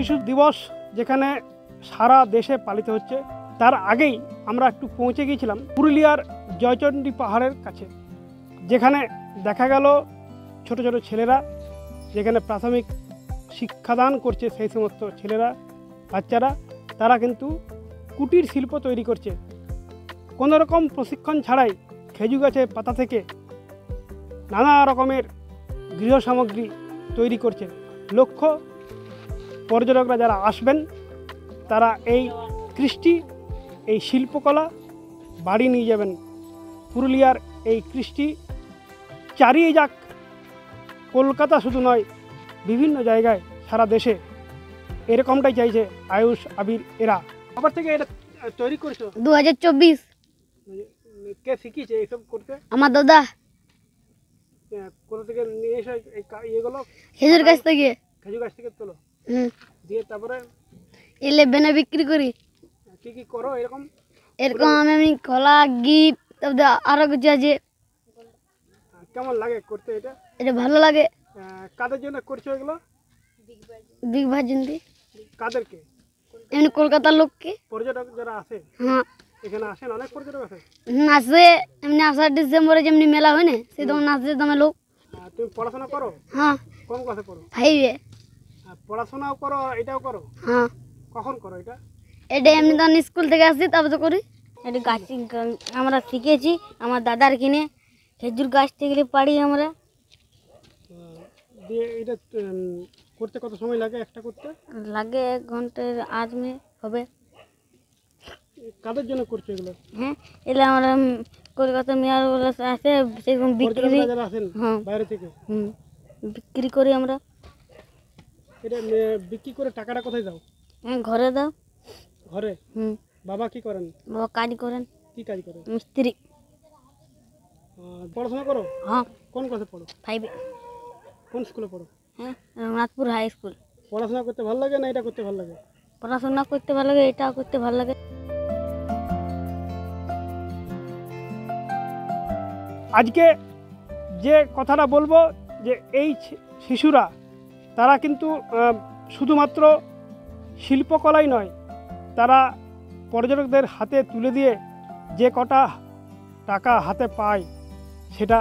শিশু দিবস যেখানে সারা দেশে পালিত হচ্ছে, তার আগেই আমরা একটু পৌঁছে গিয়েছিলাম পুরুলিয়ার জয়চণ্ডী পাহাড়ের কাছে, যেখানে দেখা গেল ছোট ছোট ছেলেরা যেখানে প্রাথমিক শিক্ষাদান করছে, সেই সমস্ত ছেলেরা বাচ্চারা তারা কিন্তু কুটির শিল্প তৈরি করছে। কোনো রকম প্রশিক্ষণ ছাড়াই খেজুর গাছের পাতা থেকে নানা রকমের গৃহ সামগ্রী তৈরি করছে। লক্ষ্য পর্যটকরা যারা আসবেন তারা এই কৃষ্টি, এই শিল্পকলা বাড়ি নিয়ে যাবেন। পুরুলিয়ার এই কৃষ্টি চারিয়ে যাক, কলকাতা শুধু নয়, বিভিন্ন জায়গায় সারা দেশে। এরকমটাই চাইছে আয়ুষ, আবির এরা। আবার থেকে এটা তৈরি করেছো 2024। কে শিখিয়েছে এইসব করতে? আমার দাদা। কোথা থেকে নিয়ে এসে ইয়েগুলো? খেজুর গাছ থেকে। খেজুর গাছ থেকে তোলো, দিয়ে তারপরে 11-এ বিক্রি করি। কি কি করো এরকম? এরকম আমি কলা, গিফট, তারপরে আরো কিছু আছে। কেমন লাগে করতে এটা? এটা ভালো লাগে। কাদের জন্য করছো এগুলো? বিগ ভাজন্তি। কাদেরকে? এমনি কলকাতার লোককে। পর্যটক যারা আসে? হ্যাঁ, এখানে আসেন অনেক পর্যটক আসে। আসে এমনি 18 ডিসেম্বরে যেমনি মেলা হয় না, সেই তখন আসে দমে লোক। তুমি পড়াশোনা করো? হ্যাঁ। কোন ক্লাসে পড়ো? 5-এ। পড়াশোনাও করো, এটাও করো? হ্যাঁ। কখন করো এটা? এটা এমনি তখন স্কুল থেকে আসি তারপর তো করি। এটা গাছ আমরা শিখেছি আমার দাদার কিনে, খেজুর গাছ থেকে পাড়ি আমরা। দিয়ে এটা করতে কত সময় লাগে একটা করতে? লাগে 1 ঘন্টার 8 মিনিট হবে। কাদের জন্য করছো এগুলো? হ্যাঁ, এগুলো আমরা কলকাতা মেয়ারগুলো আসে সেরকম বিক্রি। যারা আসেন বাইরে থেকে বিক্রি করি আমরা। এটা বিক্রি করে টাকাটা কোথায় দাও? হ্যাঁ, ঘরে দাও। ঘরে? বাবা কি করেন? বাবা কাজ করেন। কি কাজ করেন? মিস্ত্রি। পড়াশোনা করো? হ্যাঁ। কোন ক্লাসে পড়ো? 5-এ। কোন স্কুলে পড়ো? হ্যাঁ, রঘুনাথপুর হাই স্কুল। পড়াশোনা করতে ভালো লাগে না এটা করতে ভালো লাগে? পড়াশোনা করতে ভালো লাগে, এটা করতে ভালো লাগে। আজকে যে কথাটা বলবো যে এই শিশুরা তারা কিন্তু শুধুমাত্র শিল্পকলাই নয়, তারা পর্যটকদের হাতে তুলে দিয়ে যে কটা টাকা হাতে পায় সেটা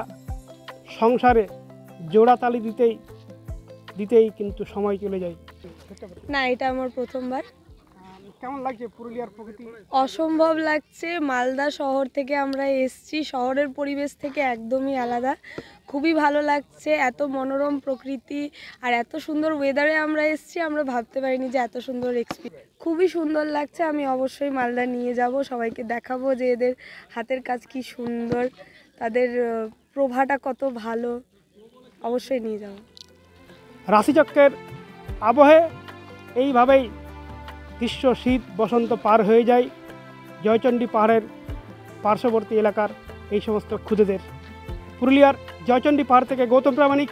সংসারে জোড়াতালি দিতেই কিন্তু সময় চলে যায়। না, এটা আমার প্রথমবার। কেমন লাগছে পুরুলিয়ার প্রকৃতি? অসম্ভব লাগছে। মালদা শহর থেকে আমরা এসেছি, শহরের পরিবেশ থেকে একদমই আলাদা। খুবই ভালো লাগছে, এত মনোরম প্রকৃতি আর এত সুন্দর ওয়েদারে আমরা এসেছি। আমরা ভাবতে পারিনি যে এত সুন্দর এক্সপিরিয়েন্স। খুবই সুন্দর লাগছে। আমি অবশ্যই মালদা নিয়ে যাব, সবাইকে দেখাবো যে এদের হাতের কাজ কি সুন্দর, তাদের প্রভাটা কত ভালো। অবশ্যই নিয়ে যাব। রাশিচক্রের আবহে এইভাবেই গ্রীষ্ম, শীত, বসন্ত পার হয়ে যায় জয়চণ্ডী পাহাড়ের পার্শ্ববর্তী এলাকার এই সমস্ত ক্ষুদেদের। পুরুলিয়ার জয়চণ্ডী পাহাড় থেকে গৌতম প্রামাণিক,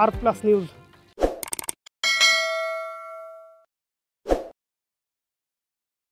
আর প্লাস নিউজ।